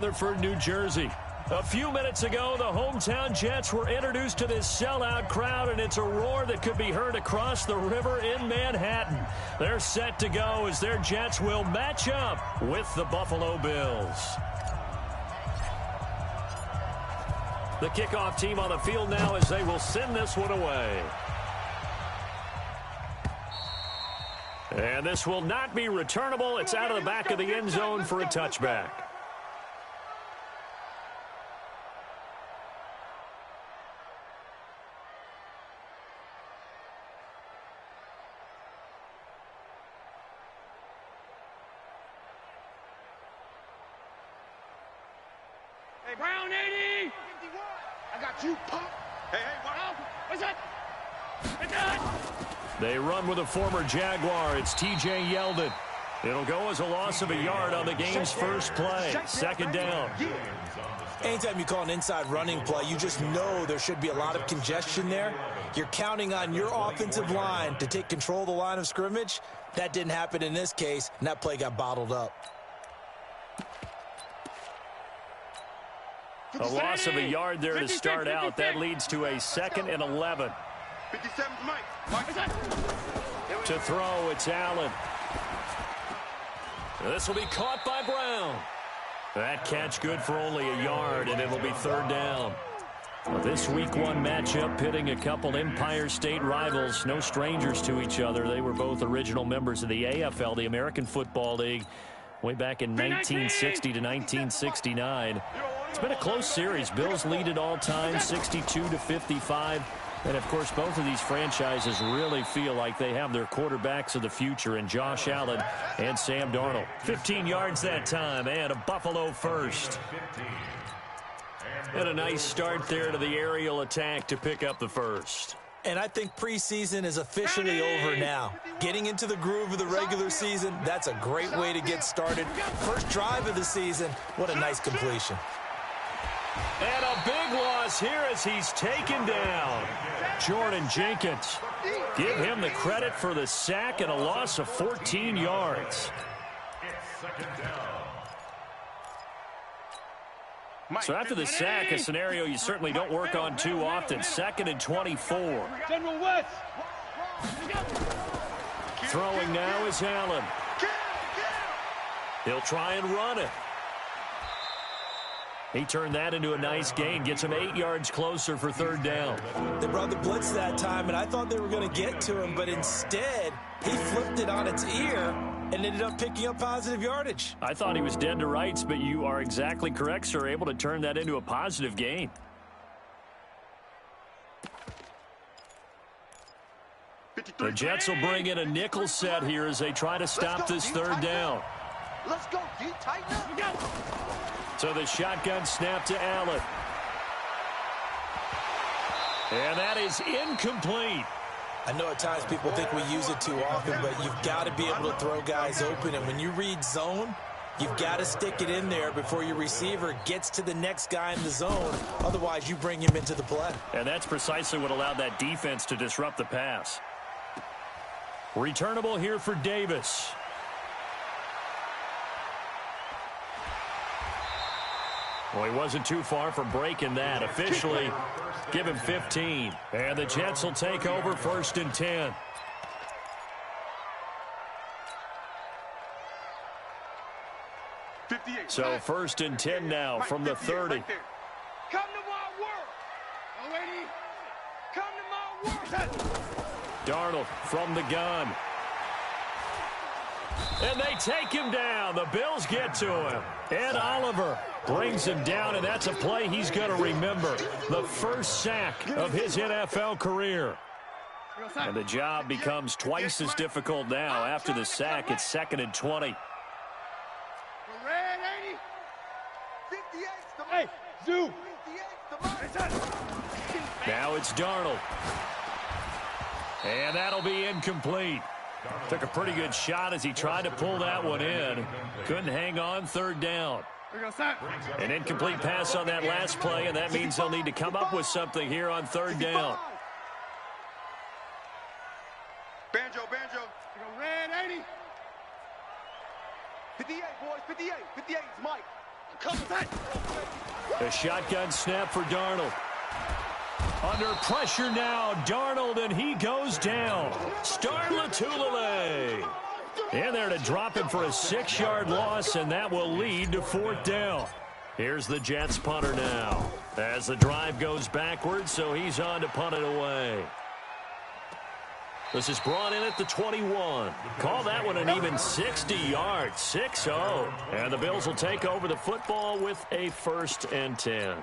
Rutherford, New Jersey. A few minutes ago, the hometown Jets were introduced to this sellout crowd, and it's a roar that could be heard across the river in Manhattan. They're set to go as their Jets will match up with the Buffalo Bills. The kickoff team on the field now as they will send this one away. And this will not be returnable. It's out of the back of the end zone for a touchback. Hey, Brown 80! I got you, punk! Hey, wow! What's that? It's done! They run with a former Jaguar. It's T.J. Yeldon. It'll go as a loss of a yard on the game's first play. Second down. Anytime you call an inside running play, you just know there should be a lot of congestion there. You're counting on your offensive line to take control of the line of scrimmage. That didn't happen in this case, and that play got bottled up. A loss of a yard there to start out. That leads to a 2nd and 11. 57 Mike. To throw, it's Allen. This will be caught by Brown. That catch good for only a yard, and it'll be third down. This week one matchup pitting a couple Empire State rivals, no strangers to each other. They were both original members of the AFL, the American Football League, way back in 1960 to 1969. It's been a close series. Bills lead it all time, 62-55. And, of course, both of these franchises really feel like they have their quarterbacks of the future in Josh Allen and Sam Darnold. 15 yards that time and a Buffalo first. And a nice start there to the aerial attack to pick up the first. And I think preseason is officially over now. Getting into the groove of the regular season, that's a great way to get started. First drive of the season, what a nice completion. And a big loss here as he's taken down. Jordan Jenkins. Give him the credit for the sack and a loss of 14 yards. So after the sack, a scenario you certainly don't work on too often. 2nd and 24. Throwing now is Allen. He'll try and run it. He turned that into a nice gain, gets him 8 yards closer for third down. They brought the blitz that time, and I thought they were going to get to him, but instead, he flipped it on its ear and ended up picking up positive yardage. I thought he was dead to rights, but you are exactly correct, sir, able to turn that into a positive gain. The Jets will bring in a nickel set here as they try to stop this third down. Let's go, D. Tighten up. So the shotgun snap to Allen. And that is incomplete. I know at times people think we use it too often, but you've got to be able to throw guys open. And when you read zone, you've got to stick it in there before your receiver gets to the next guy in the zone. Otherwise, you bring him into the play. And that's precisely what allowed that defense to disrupt the pass. Returnable here for Davis. Well, he wasn't too far from breaking that. Officially, give him 15. And the Jets will take over 1st and 10. So 1st and 10 now from the 30. Come to my world. Lady, come to my world. Darnold from the gun. And they take him down. The Bills get to him. Ed Oliver brings him down, and that's a play he's going to remember. The first sack of his NFL career. And the job becomes twice as difficult now. After the sack, it's 2nd and 20. Hey, Zoo. Now it's Darnold. And that'll be incomplete. Took a pretty good shot as he tried to pull that one in. Couldn't hang on, third down. An incomplete pass on that last play, and that means they'll need to come up with something here on third down. Banjo. Red 80. 58, boys, 58. 58 is Mike. A shotgun snap for Darnold. Under pressure now, Darnold, and he goes down. Starlatulele in there to drop him for a 6-yard loss, and that will lead to 4th down. Here's the Jets punter now as the drive goes backwards, so he's on to punt it away. This is brought in at the 21. Call that one an even 60 yards, 6-0. And the Bills will take over the football with a 1st and 10.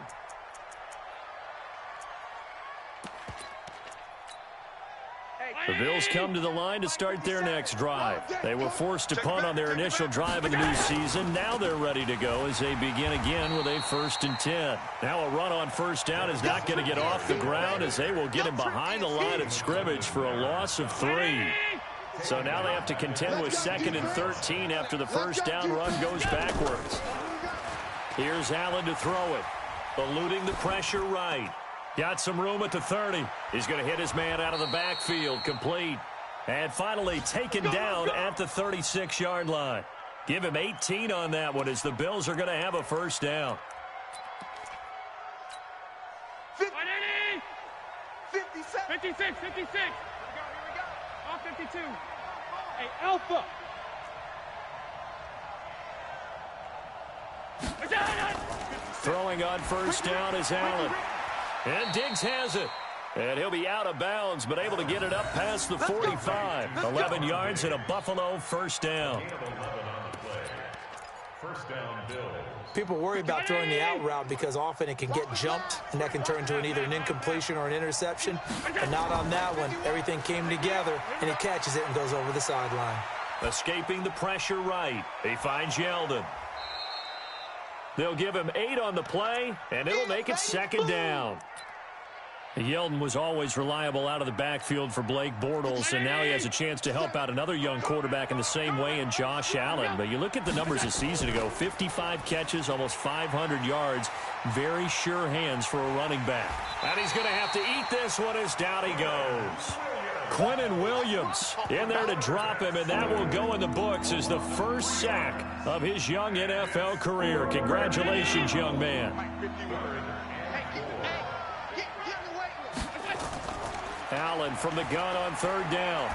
The Bills come to the line to start their next drive. They were forced to punt on their initial drive of the new season. Now they're ready to go as they begin again with a 1st and 10. Now a run on 1st down is not going to get off the ground as they will get him behind the line of scrimmage for a loss of 3. So now they have to contend with 2nd and 13 after the 1st down run goes backwards. Here's Allen to throw it, eluding the pressure right. Got some room at the 30. He's going to hit his man out of the backfield, complete. And finally taken down at the 36-yard line. Give him 18 on that one as the Bills are going to have a 1st down. 56. Here we go. All 52. Hey, Alpha. Throwing on 1st down is Allen. And Diggs has it. And he'll be out of bounds, but able to get it up past the 45. 11 yards and a Buffalo 1st down. People worry about throwing the out route because often it can get jumped, and that can turn into either an incompletion or an interception. But not on that one. Everything came together, and he catches it and goes over the sideline. Escaping the pressure right. He finds Yeldon. They'll give him 8 on the play, and it'll make it 2nd down. Yeldon was always reliable out of the backfield for Blake Bortles, and now he has a chance to help out another young quarterback in the same way in Josh Allen. But you look at the numbers a season ago, 55 catches, almost 500 yards, very sure hands for a running back. And he's going to have to eat this one as down he goes. Quinnen Williams in there to drop him, and that will go in the books as the 1st sack of his young NFL career. Congratulations, young man. Allen from the gun on 3rd down.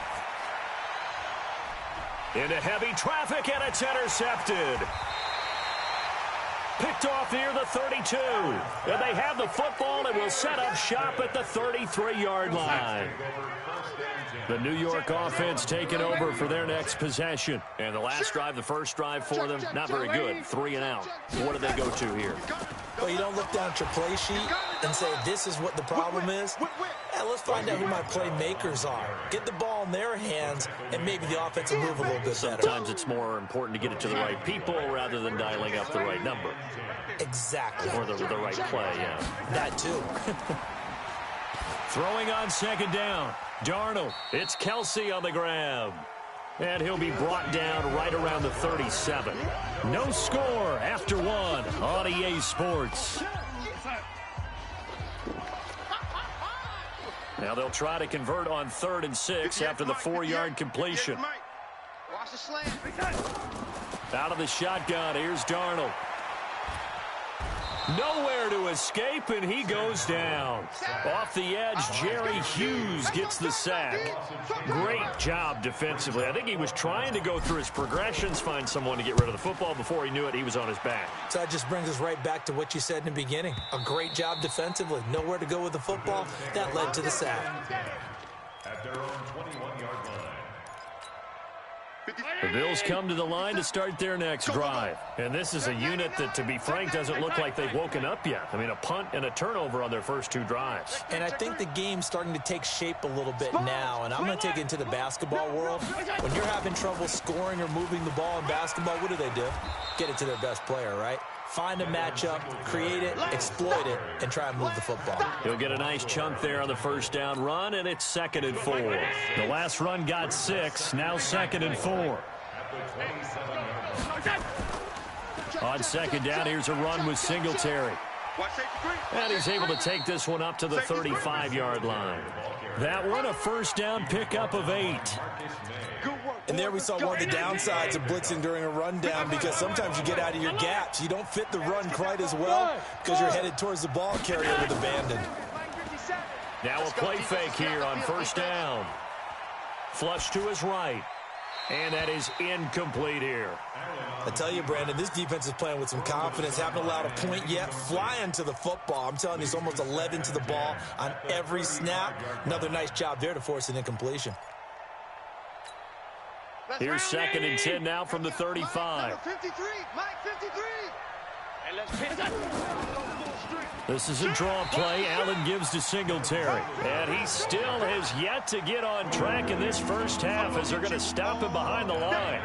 Into heavy traffic, and it's intercepted. Picked off near the 32. And they have the football and will set up shop at the 33-yard line. The New York offense taking over for their next possession. And the last drive, the 1st drive for them, not very good. 3 and out. What do they go to here? Well, you don't look down at your play sheet and say, this is what the problem is. Yeah, let's find out who my playmakers are. Get the ball in their hands, and maybe the offense will move a little bit better. Sometimes it's more important to get it to the right people rather than dialing up the right number. Exactly. Or the right play, yeah. That too. Throwing on 2nd down. Darnold. It's Kelsey on the grab. And he'll be brought down right around the 37. No score after 1 on EA Sports. Now they'll try to convert on 3rd and 6 after the 4-yard completion. Out of the shotgun, here's Darnold. Nowhere to escape, and he goes down. Off the edge, Jerry Hughes gets the sack. Great job defensively. I think he was trying to go through his progressions, find someone to get rid of the football. Before he knew it, he was on his back. So that just brings us right back to what you said in the beginning. A great job defensively. Nowhere to go with the football. That led to the sack. At their own 21-yard line. The Bills come to the line to start their next drive. And this is a unit that, to be frank, doesn't look like they've woken up yet. I mean, a punt and a turnover on their first 2 drives. And I think the game's starting to take shape a little bit now. And I'm going to take it into the basketball world. When you're having trouble scoring or moving the ball in basketball, what do? Get it to their best player, right? Find a matchup, create it, exploit it, and try and move the football. He'll get a nice chunk there on the 1st down run, and it's 2nd and 4. The last run got 6, now 2nd and 4. On 2nd down, here's a run with Singletary. And he's able to take this one up to the 35-yard line. That one a first down pickup of 8. And there we saw one of the downsides of blitzing during a rundown, because sometimes you get out of your gaps. You don't fit the run quite as well because you're headed towards the ball carrier with abandoned. Now a play fake here on first down. Flush to his right. And that is incomplete here. I tell you, Brandon, this defense is playing with some confidence. Haven't allowed a point yet. Flying to the football. I'm telling you, it's almost 11 to the ball on every snap. Another nice job there to force an incompletion. Here's 2nd and 10 now from the 35. 53, Mike 53. And let's pick it. This is a draw play. Allen gives to Singletary. And he still has yet to get on track in this first half as they're going to stop him behind the line.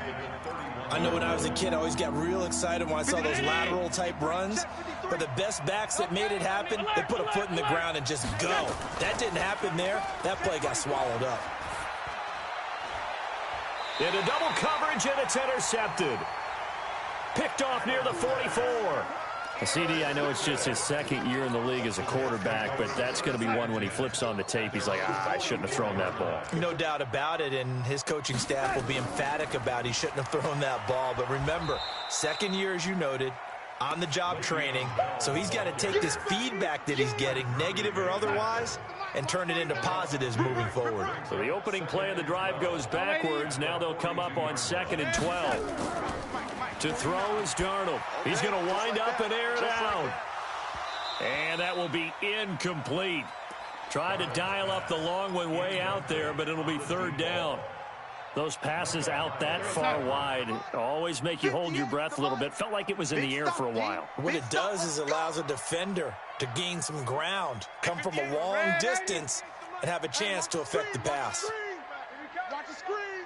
I know when I was a kid, I always got real excited when I saw those lateral-type runs. But the best backs that made it happen, they put a foot in the ground and just go. That didn't happen there. That play got swallowed up. Into double coverage, and it's intercepted. Picked off near the 44. CD, I know it's just his 2nd year in the league as a quarterback, but that's going to be one when he flips on the tape. He's like, I shouldn't have thrown that ball. No doubt about it, and his coaching staff will be emphatic about he shouldn't have thrown that ball. But remember, 2nd year, as you noted, on-the-job training, so he's got to take this feedback that he's getting, negative or otherwise, and turn it into positives moving forward. So the opening play of the drive goes backwards. Now they'll come up on 2nd and 12. To throw is Darnold. He's going to wind up and air it out. And that will be incomplete. Tried to dial up the long one way out there, but it'll be 3rd down. Those passes out that far wide always make you hold your breath a little bit. Felt like it was in the air for a while. What it does is it allows a defender to gain some ground, come from a long distance, and have a chance to affect the pass. Watch the screen.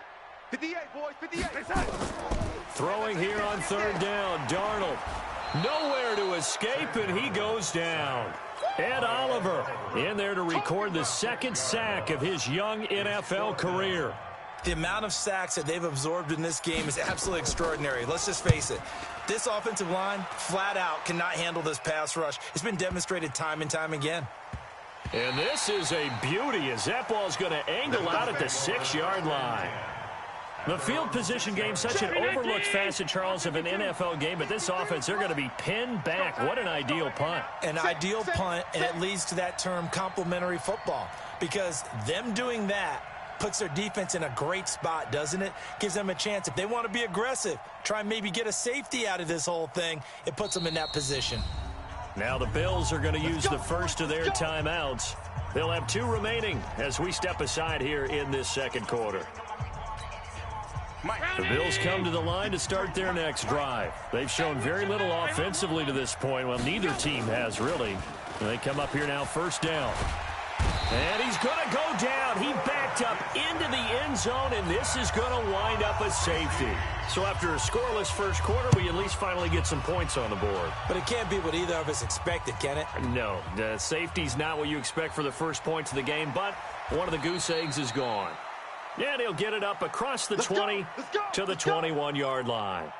58, boys, 58. Throwing here on 3rd down, Darnold. Nowhere to escape, and he goes down. Ed Oliver in there to record the 2nd sack of his young NFL career. The amount of sacks that they've absorbed in this game is absolutely extraordinary. Let's just face it. This offensive line, flat out, cannot handle this pass rush. It's been demonstrated time and time again. And this is a beauty as that ball is going to angle out at the 6-yard line. The field position game, such an overlooked facet, Charles, of an NFL game, but this offense, they're going to be pinned back. What an ideal punt. An ideal punt, and it leads to that term complementary football, because them doing that puts their defense in a great spot, doesn't it? Gives them a chance. If they want to be aggressive, try and maybe get a safety out of this whole thing, it puts them in that position. Now the Bills are going to use the first of their timeouts. They'll have 2 remaining as we step aside here in this 2nd quarter. The Bills come to the line to start their next drive. They've shown very little offensively to this point. Well, neither team has really. And they come up here now, 1st down. And he's going to go down. He backed up into the end zone, and this is going to wind up a safety. So after a scoreless first quarter, we at least finally get some points on the board. But it can't be what either of us expected, can it? No, the safety's not what you expect for the first points of the game, but one of the goose eggs is gone. And he'll get it up across the 20 to the 21-yard line.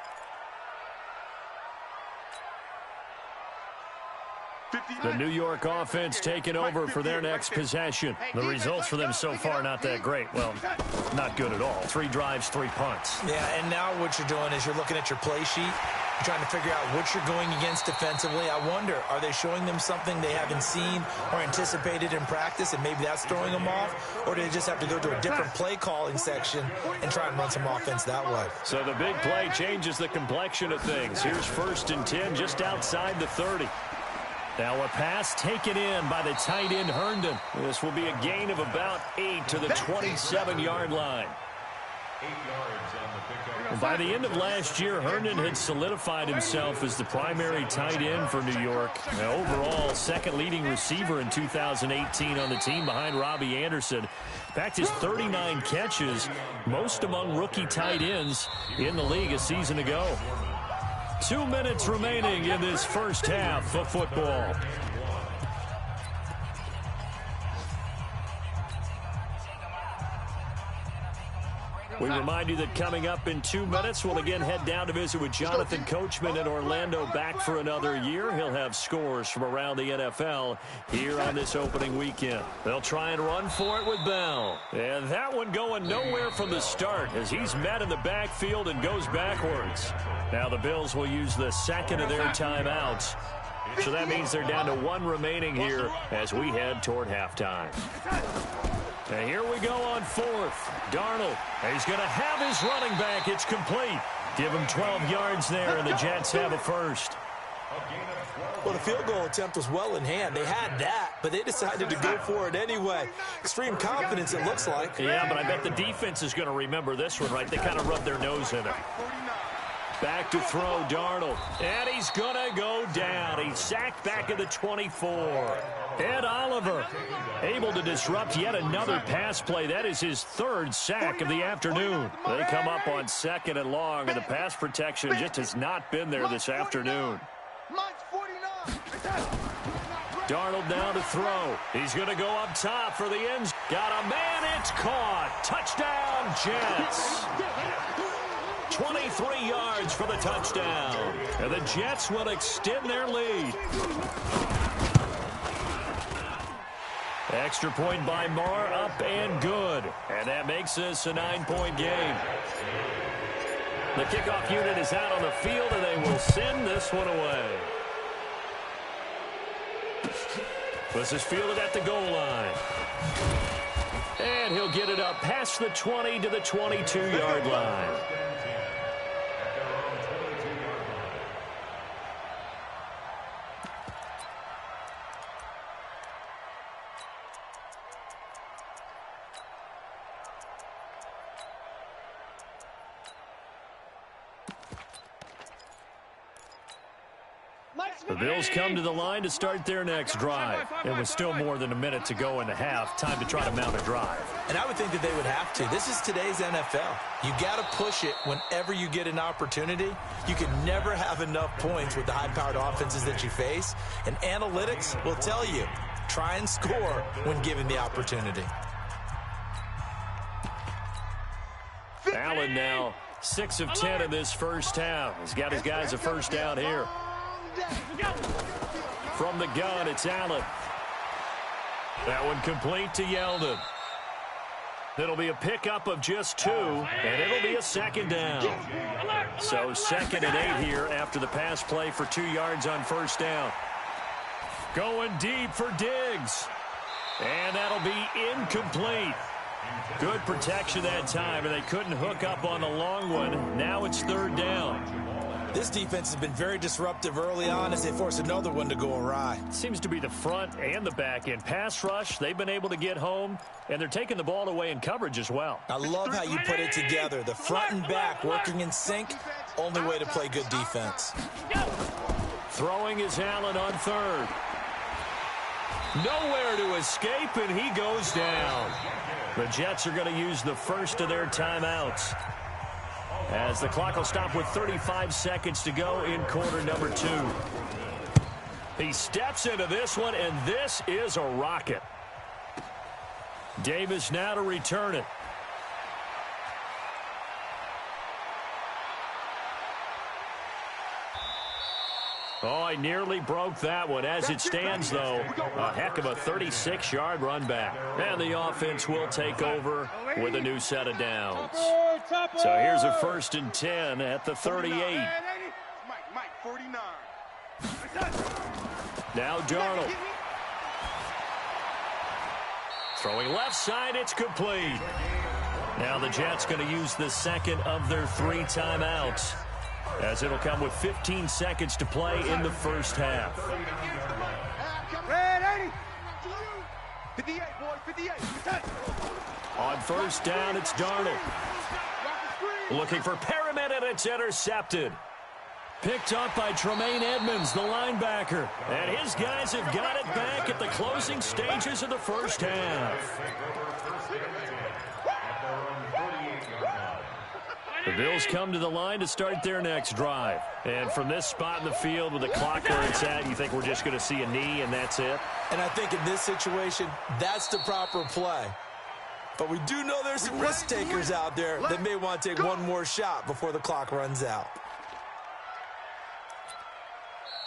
The New York offense taking over for their next possession. The results for them so far not that great. Well, not good at all. 3 drives, 3 punts. Yeah, and now what you're doing is you're looking at your play sheet. You're trying to figure out what you're going against defensively. I wonder, are they showing them something they haven't seen or anticipated in practice, and maybe that's throwing them off? Or do they just have to go to a different play calling section and try and run some offense that way? So the big play changes the complexion of things. Here's 1st and 10 just outside the 30. Now a pass taken in by the tight end Herndon. This will be a gain of about 8 to the 27-yard line. 8 yards on the pickup. And by the end of last year, Herndon had solidified himself as the primary tight end for New York. Now, overall, 2nd leading receiver in 2018 on the team behind Robbie Anderson. In fact, his 39 catches, most among rookie tight ends in the league a season ago. 2 minutes remaining in this first half of football. We remind you that coming up in 2 minutes, we'll again head down to visit with Jonathan Coachman in Orlando, back for another year. He'll have scores from around the NFL here on this opening weekend. They'll try and run for it with Bell. And that one going nowhere from the start as he's met in the backfield and goes backwards. Now the Bills will use the second of their timeouts. So that means they're down to 1 remaining here as we head toward halftime. And here we go on 4th. Darnold. He's going to have his running back. It's complete. Give him 12 yards there, and the Jets have a first. Well, the field goal attempt was well in hand. They had that, but they decided to go for it anyway. Extreme confidence, it looks like. Yeah, but I bet the defense is going to remember this one, right? They kind of rubbed their nose in it. Back to throw, Darnold. And he's going to go down. He's sacked back at the 24. Ed Oliver able to disrupt yet another pass play. That is his 3rd sack of the afternoon. They come up on 2nd and long, and the pass protection just has not been there this afternoon. Darnold now to throw. He's going to go up top for the ends. Got a man. It's caught. Touchdown, Jets. 23 yards for the touchdown. And the Jets will extend their lead. Extra point by Marr, up and good. And that makes this a 9-point game. The kickoff unit is out on the field, and they will send this one away. This is fielded at the goal line. And he'll get it up past the 20 to the 22-yard line. The Bills come to the line to start their next drive. And with still more than a minute to go in the half, time to try to mount a drive. And I would think that they would have to. This is today's NFL. You got to push it whenever you get an opportunity. You can never have enough points with the high-powered offenses that you face. And analytics will tell you, try and score when given the opportunity. Allen now 6 of 10 in this first half. He's got his guys a first down here. From the gun, it's Allen. That one complete to Yeldon. It'll be a pickup of just 2, and it'll be a 2nd down. So 2nd and 8 here after the pass play for 2 yards on first down. Going deep for Diggs. And that'll be incomplete. Good protection that time, and they couldn't hook up on the long one. Now it's 3rd down. This defense has been very disruptive early on as they force another one to go awry. Seems to be the front and the back end. Pass rush, they've been able to get home, and they're taking the ball away in coverage as well. I love how you put it together. The front and back working in sync, only way to play good defense. Throwing is Allen on 3rd. Nowhere to escape, and he goes down. The Jets are going to use the first of their timeouts, as the clock will stop with 35 seconds to go in quarter number 2. He steps into this one, and this is a rocket. Davis now to return it. Oh, I nearly broke that one. As it stands, though, a heck of a 36-yard run back. And the offense will take over with a new set of downs. So here's a 1st and 10 at the 38. Now Darnold. Throwing left side, it's complete. Now the Jets going to use the second of their 3 timeouts, as it'll come with 15 seconds to play in the first half. On first down, it's Darnold. Looking for Perriman, and it's intercepted. Picked up by Tremaine Edmonds, the linebacker. And his guys have got it back at the closing stages of the first half. The Bills come to the line to start their next drive. And from this spot in the field with the clock where it's at, you think we're just going to see a knee and that's it? And I think in this situation, that's the proper play. But we do know there's some risk takers out there that may want to take one more shot before the clock runs out.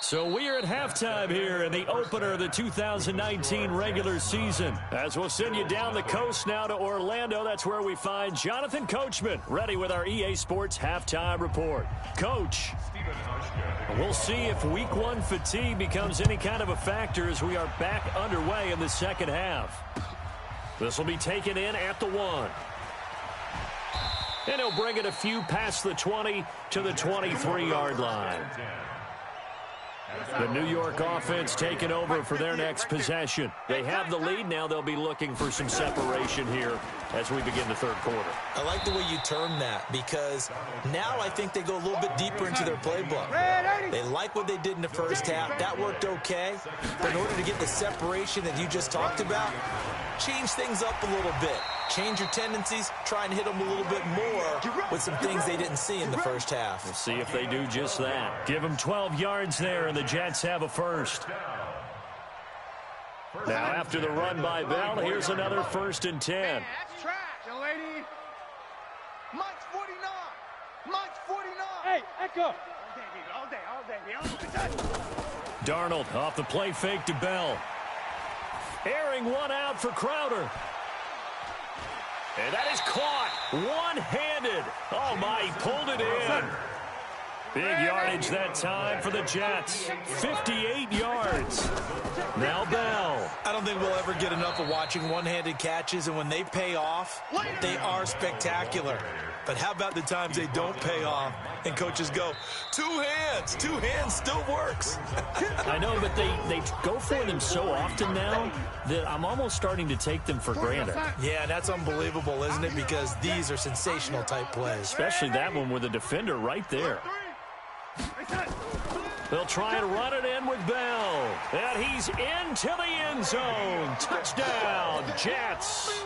So we are at halftime here in the opener of the 2019 regular season. As we'll send you down the coast now to Orlando, that's where we find Jonathan Coachman, ready with our EA Sports halftime report. Coach, we'll see if week one fatigue becomes any kind of a factor as we are back underway in the second half. This will be taken in at the 1. And he'll bring it a few past the 20 to the 23-yard line. The New York offense taking over for their next possession. They have the lead. Now they'll be looking for some separation here as we begin the third quarter. I like the way you term that because now I think they go a little bit deeper into their playbook. They like what they did in the first half. That worked okay. But in order to get the separation that you just talked about, change things up a little bit. Change your tendencies. Try and hit them a little bit more with some things they didn't see in the first half. We'll see if they do just that. Give them 12 yards there, and the Jets have a first. Now, after the run by Bell, here's another 1st and 10. Man, that's trash, young lady. Mike's 49. Mike's 49. Hey, Echo. All day. Darnold off the play fake to Bell. Airing one out for Crowder. And that is caught one-handed. Oh, my, he pulled it in. Big yardage that time for the Jets. 58 yards. Now Bell. I don't think we'll ever get enough of watching one-handed catches, and when they pay off, they are spectacular. But how about the times they don't pay off and coaches go, two hands still works. I know, but they go for them so often now that I'm almost starting to take them for granted. Yeah, that's unbelievable, isn't it? Because these are sensational type plays. Especially that one with the defender right there. They'll try and run it in with Bell. And he's into the end zone. Touchdown, Jets.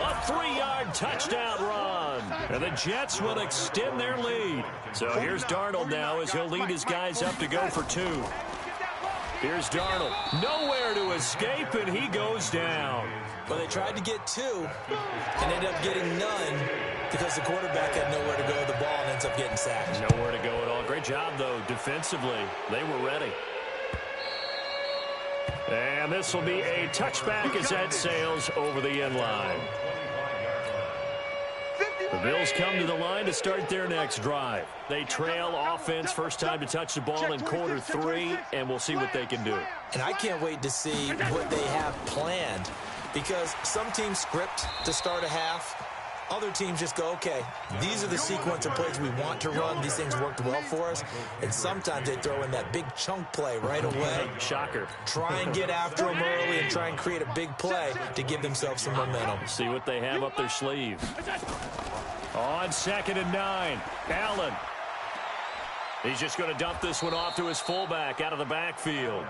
A 3-yard touchdown run. And the Jets will extend their lead. So here's Darnold now as he'll lead his guys up to go for 2. Here's Darnold. Nowhere to escape, and he goes down. Well, they tried to get 2 and ended up getting none because the quarterback had nowhere to go with the ball and ends up getting sacked. Nowhere to go at all. Great job, though, defensively. They were ready. And this will be a touchback as that sails over the end line. The Bills come to the line to start their next drive. They trail offense, first time to touch the ball in quarter 3, and we'll see what they can do. And I can't wait to see what they have planned because some teams script to start a half. Other teams just go, okay, these are the sequence of plays we want to run. These things worked well for us. And sometimes they throw in that big chunk play right away. Shocker. Try and get after them early and try and create a big play to give themselves some momentum. See what they have up their sleeve. On 2nd and 9, Allen. He's just going to dump this one off to his fullback out of the backfield.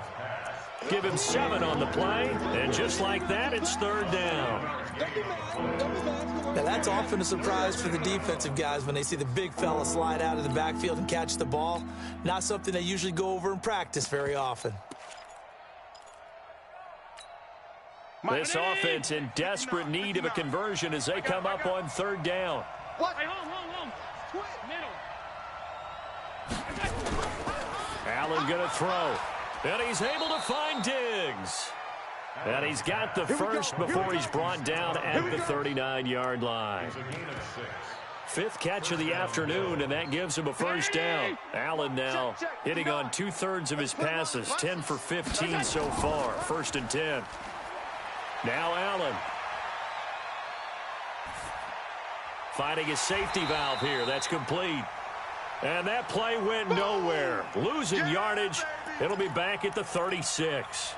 Give him 7 on the play, and just like that, it's 3rd down. Now, that's often a surprise for the defensive guys when they see the big fella slide out of the backfield and catch the ball. Not something they usually go over in practice very often. This offense in desperate need of a conversion as they come up on 3rd down. What? Hey, home. Middle. Allen going to throw. And he's able to find Diggs. And he's got the first before he's brought down at the 39-yard line. 5th catch of the afternoon, and that gives him a first down. Allen now hitting on 2/3 of his passes, 10 for 15 so far. 1st and 10. Now Allen. Finding his safety valve here. That's complete. And that play went nowhere. Losing yardage. It'll be back at the 36.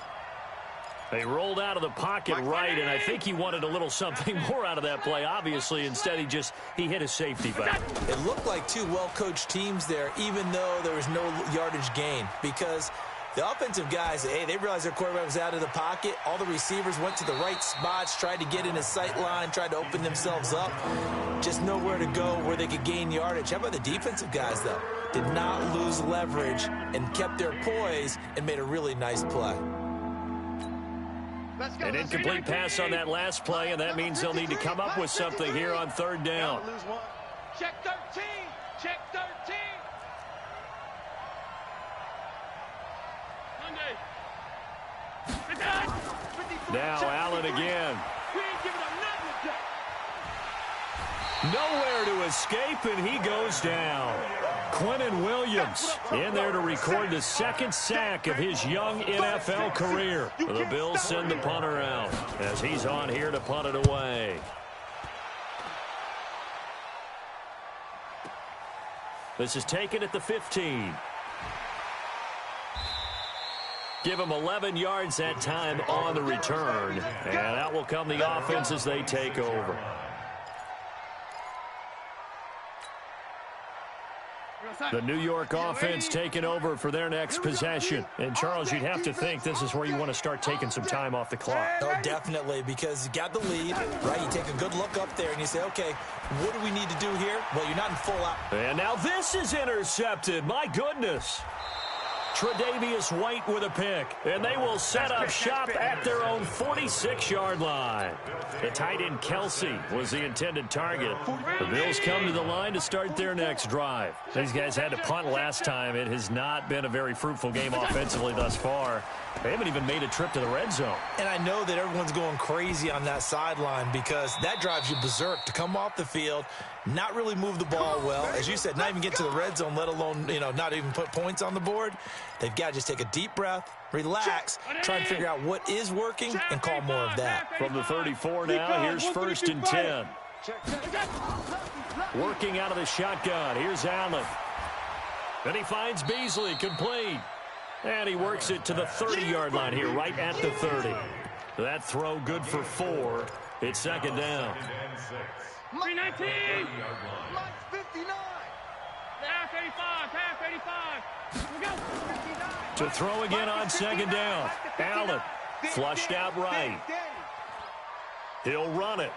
They rolled out of the pocket right, and I think he wanted a little something more out of that play. Obviously, instead he hit a safety valve. It looked like 2 well-coached teams there, even though there was no yardage gain, because the offensive guys, they realized their quarterback was out of the pocket. All the receivers went to the right spots, tried to get in his sight line, tried to open themselves up. Just nowhere to go where they could gain yardage. How about the defensive guys, though? Did not lose leverage and kept their poise and made a really nice play. An incomplete pass on that last play, and that means they'll need to come up with something here on third down. Check 13. Check 13. Now Allen again. Nowhere to escape, and he goes down. Quentin Williams in there to record the second sack of his young NFL career. The Bills send the punter out as he's on here to punt it away. This is taken at the 15. Give him 11 yards that time on the return. And out will come the offense as they take over. The New York offense taking over for their next possession. And, Charles, you'd have to think this is where you want to start taking some time off the clock. Oh, definitely, because you got the lead, right? You take a good look up there and you say, okay, what do we need to do here? Well, you're not in full out. And now this is intercepted. My goodness. Tre'Davious White with a pick, and they will set up shop at their own 46-yard line. The tight end Kelsey was the intended target. The Bills come to the line to start their next drive. These guys had to punt last time. It has not been a very fruitful game offensively thus far. They haven't even made a trip to the red zone. And I know that everyone's going crazy on that sideline because that drives you berserk to come off the field, not really move the ball well. As you said, not even get to the red zone, let alone, not even put points on the board. They've got to just take a deep breath, relax, try and figure out what is working, and call more of that. From the 34 now, here's 1st and 10. Working out of the shotgun. Here's Allen. And he finds Beasley, complete. And he works it to the 30-yard line here, right at the 30. That throw good for 4. It's second down. 319. Mike 59. Half 85. Half 85. Here we go. To throw again on second down. Allen flushed out right. He'll run it.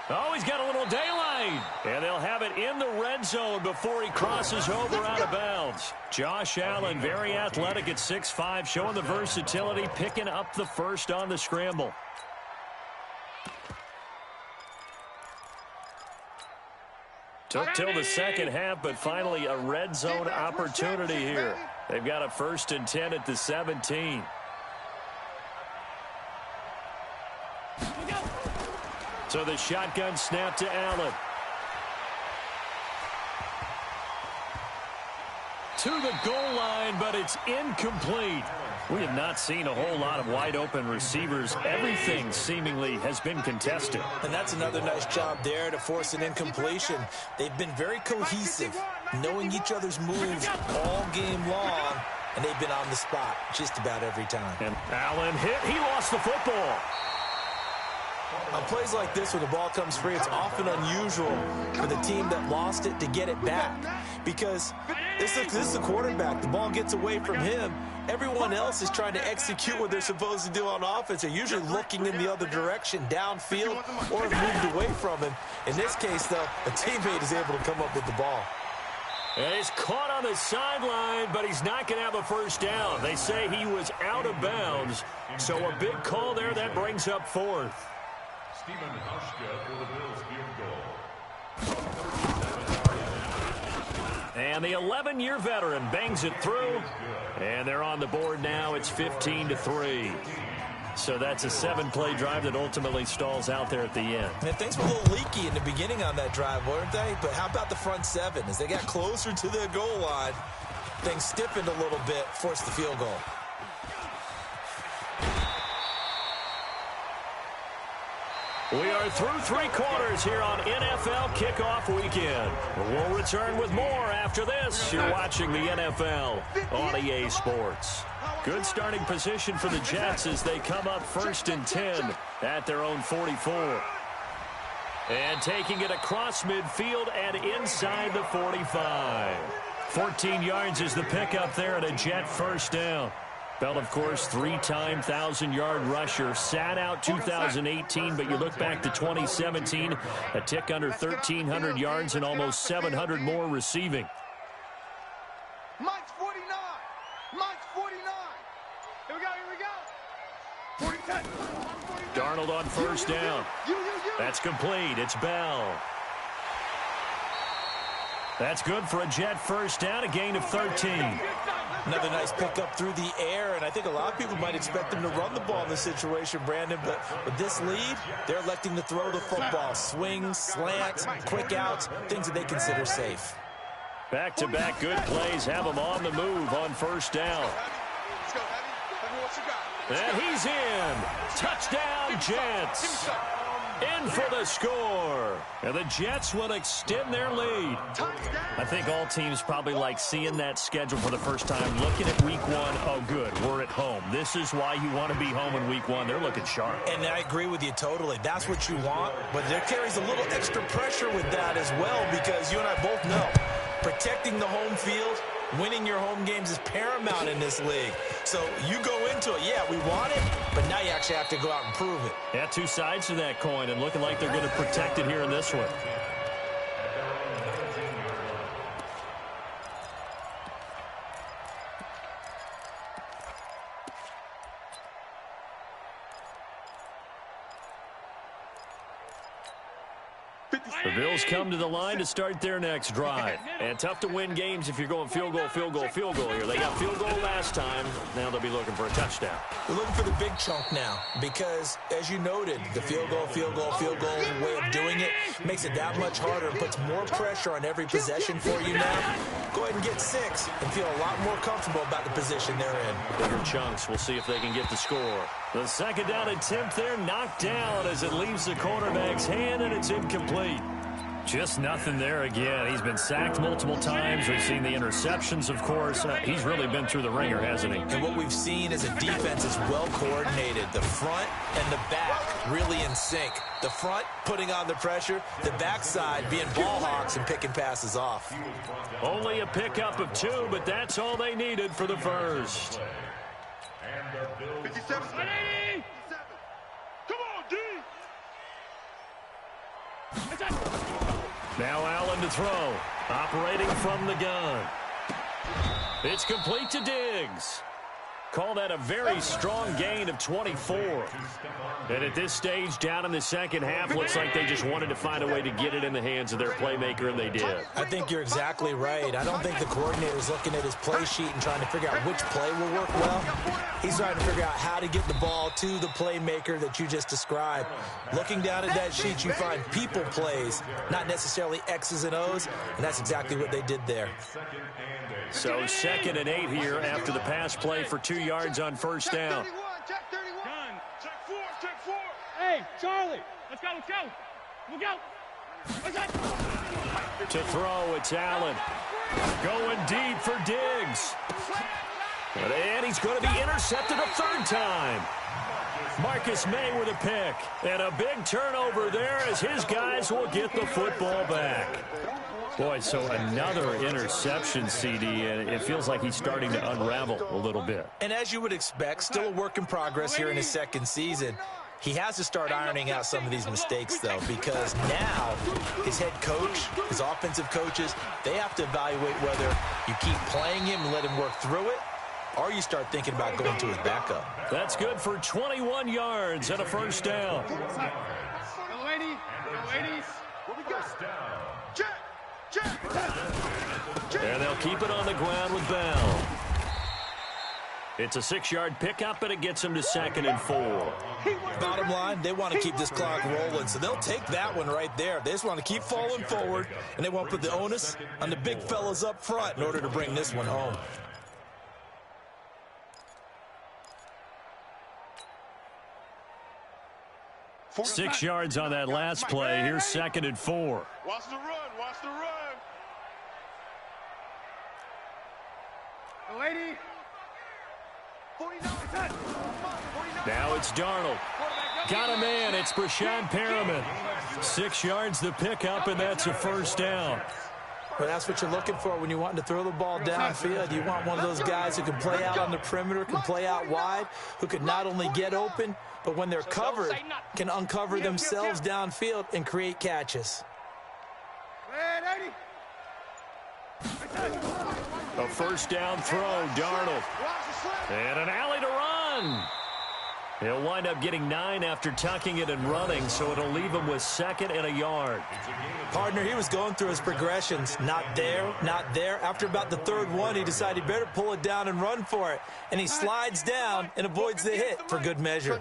Oh, he's got a little daylight. And they'll have it in the red zone before he crosses over out of bounds. Josh Allen, very athletic at 6'5", showing the versatility, picking up the first on the scramble. Took till the second half, but finally a red zone opportunity here. They've got a 1st and 10 at the 17. So the shotgun snap to Allen. To the goal line, but it's incomplete. We have not seen a whole lot of wide-open receivers. Everything seemingly has been contested. And that's another nice job there to force an incompletion. They've been very cohesive, knowing each other's moves all game long, and they've been on the spot just about every time. And Allen hit. He lost the football. On plays like this, when the ball comes free, it's often unusual for the team that lost it to get it back. Because this is the quarterback. The ball gets away from him. Everyone else is trying to execute what they're supposed to do on offense. They're usually looking in the other direction, downfield, or have moved away from him. In this case, though, a teammate is able to come up with the ball. And he's caught on the sideline, but he's not going to have a first down. They say he was out of bounds. So a big call there that brings up 4th. Stephen Hauschka for the Bills field goal. And the 11-year veteran bangs it through. And they're on the board now. It's 15-3. So that's a 7-play drive that ultimately stalls out there at the end. And things were a little leaky in the beginning on that drive, weren't they? But how about the front 7? As they got closer to the goal line, things stiffened a little bit, forced the field goal. We are through 3 quarters here on NFL Kickoff Weekend. We'll return with more after this. You're watching the NFL on EA Sports. Good starting position for the Jets as they come up 1st and 10 at their own 44. And taking it across midfield and inside the 45. 14 yards is the pickup there and a Jet first down. Bell, of course, 3-time 1,000-yard rusher. Sat out 2018, but you look back to 2017, a tick under 1,300 yards and almost 700 more receiving. Mike's 49. Mike's 49. Here we go. Here we go. 47. Darnold on first down. That's complete. It's Bell. That's good for a Jet first down, a gain of 13. Another nice pickup through the air, and I think a lot of people might expect them to run the ball in this situation, Brandon, but with this lead, they're electing to throw the football. Swings, slants, quick outs, things that they consider safe. Back-to-back good plays have them on the move on first down. And he's in. Touchdown, Jets. In for the score. And the Jets will extend their lead. I think all teams probably like seeing that schedule for the first time, looking at week one. Oh, good, we're at home. This is why you want to be home in week one. They're looking sharp. And I agree with you totally. That's what you want. But there carries a little extra pressure with that as well, because you and I both know protecting the home field, winning your home games is paramount in this league. So you go into it, yeah, we want it, but now you actually have to go out and prove it. Yeah, two sides to that coin, and looking like they're going to protect it here in this one. The Bills come to the line to start their next drive. And tough to win games if you're going field goal, field goal, field goal here. They got field goal last time. Now they'll be looking for a touchdown. We're looking for the big chunk now because, as you noted, the field goal way of doing it makes it that much harder and puts more pressure on every possession for you now. Go ahead and get 6 and feel a lot more comfortable about the position they're in. Bigger chunks. We'll see if they can get the score. The second down attempt there knocked down as it leaves the quarterback's hand, and it's incomplete. Just nothing there again. He's been sacked multiple times. We've seen the interceptions, of course. He's really been through the ringer, hasn't he? And what we've seen is a defense is well coordinated. The front and the back really in sync. The front putting on the pressure, the backside being ball hawks and picking passes off. Only a pickup of 2, but that's all they needed for the first. 57. Come on, D. Now Allen to throw. Operating from the gun. It's complete to Diggs. Call that a very strong gain of 24. And at this stage, down in the second half, looks like they just wanted to find a way to get it in the hands of their playmaker, and they did. I think you're exactly right. I don't think the coordinator's looking at his play sheet and trying to figure out which play will work well. He's trying to figure out how to get the ball to the playmaker that you just described. Looking down at that sheet, you find people plays, not necessarily X's and O's, and that's exactly what they did there. So 2nd and 8 here after the pass play for 2 yards on first down. Check 31. Check 4. Check 4. Hey, Charlie. Let's go. Let's go. We'll go. Let's go. To throw, it's Allen. Going deep for Diggs. And he's going to be intercepted a 3rd time. Marcus May with a pick. And a big turnover there as his guys will get the football back. Boy, so another interception, CD, and it feels like he's starting to unravel a little bit. And as you would expect, still a work in progress here in his 2nd season. He has to start ironing out some of these mistakes, though, because now his head coach, his offensive coaches, they have to evaluate whether you keep playing him and let him work through it, or you start thinking about going to his backup. That's good for 21 yards and a first down. Ladies. What we got? Check. And they'll keep it on the ground with Bell. It's a 6-yard pickup, and it gets him to 2nd and 4. Bottom line, they want to keep this clock rolling, so they'll take that one right there. They just want to keep falling forward, and they want to put the onus on the big fellas up front in order to bring this one home. Six yards on that last play. Here's 2nd and 4. Watch the run. The lady. 49. Now it's Darnold. Got a man. It's Brashad Perriman. 6 yards the pickup, and that's a first down. But that's what you're looking for when you're wanting to throw the ball downfield. You want one of those guys who can play out on the perimeter, can play out wide, who can not only get open, but when they're covered, can uncover themselves downfield and create catches. A first down throw, Darnold. And an alley to run. He'll wind up getting 9 after tucking it and running, so it'll leave him with 2nd and a yard. Partner, he was going through his progressions. Not there, not there. After about the 3rd one, he decided he better pull it down and run for it. And he slides down and avoids the hit for good measure.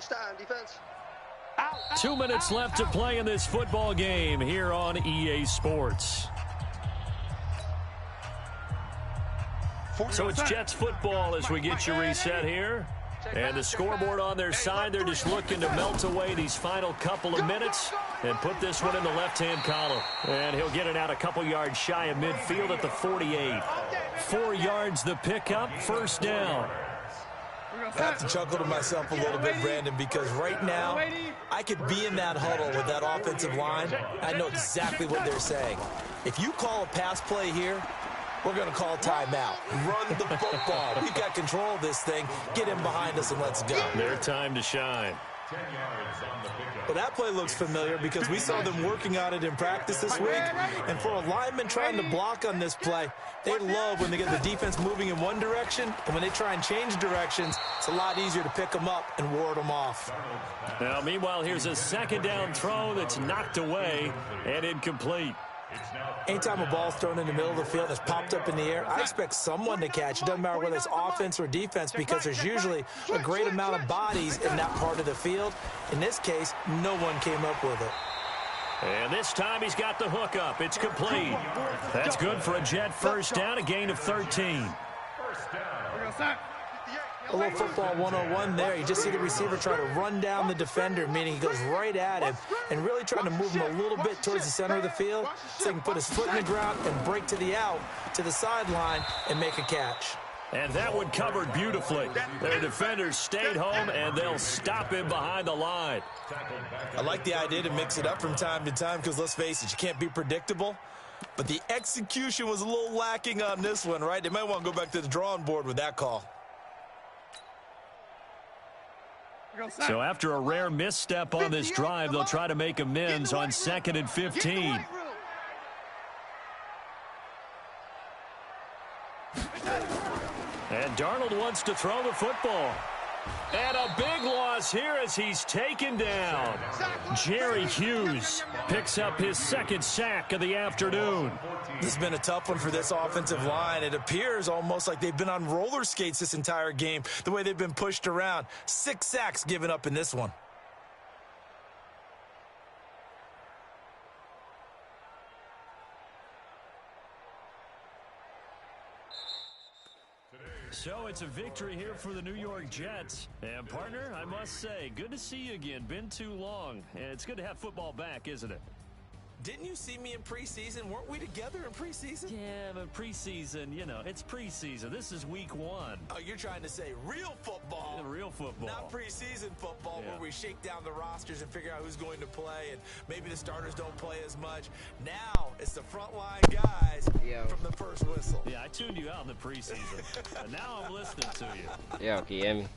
2 minutes left to play in this football game here on EA Sports. So it's Jets football as we get you reset here. And the scoreboard on their side, they're just looking to melt away these final couple of minutes and put this one in the left-hand column. And he'll get it out a couple yards shy of midfield at the 48. 4 yards the pickup, 1st down. I have to chuckle to myself a little bit, Brandon, because right now I could be in that huddle with that offensive line. I know exactly what they're saying. If you call a pass play here, we're going to call timeout. Run the football. We've got control of this thing. Get him behind us and let's go. Their time to shine. Well, that play looks familiar because we saw them working on it in practice this week. And for a lineman trying to block on this play, they love when they get the defense moving in one direction. And when they try and change directions, it's a lot easier to pick them up and ward them off. Now, meanwhile, here's a 2nd down throw that's knocked away and incomplete. Anytime a ball's thrown in the middle of the field that's popped up in the air, I expect someone to catch. It doesn't matter whether it's offense or defense because there's usually a great amount of bodies in that part of the field. In this case, no one came up with it. And this time he's got the hook up. It's complete. That's good for a Jet 1st down, a gain of 13. A little football 101 there. You just see the receiver try to run down the defender, meaning he goes right at him and really trying to move him a little bit towards the center of the field so he can put his foot in the ground and break to the out, to the sideline, and make a catch. And that one covered beautifully. Their defenders stayed home, and they'll stop him behind the line. I like the idea to mix it up from time to time because, let's face it, you can't be predictable. But the execution was a little lacking on this one, right? They might want to go back to the drawing board with that call. So after a rare misstep on this drive, they'll try to make amends on 2nd and 15. And Darnold wants to throw the football. And a big loss here as he's taken down. Jerry Hughes picks up his 2nd sack of the afternoon. This has been a tough one for this offensive line. It appears almost like they've been on roller skates this entire game, the way they've been pushed around. 6 sacks given up in this one. So it's a victory here for the New York Jets. And, partner, I must say, good to see you again. Been too long. And it's good to have football back, isn't it? Didn't you see me in preseason? Weren't we together in preseason? Yeah, but preseason, you know, it's preseason. This is week 1. Oh, you're trying to say real football. Yeah, real football. Not preseason football where we shake down the rosters and figure out who's going to play and maybe the starters don't play as much. Now it's the frontline guys from the first whistle. Yeah, I tuned you out in the preseason. But now I'm listening to you. Yo, can you hear me?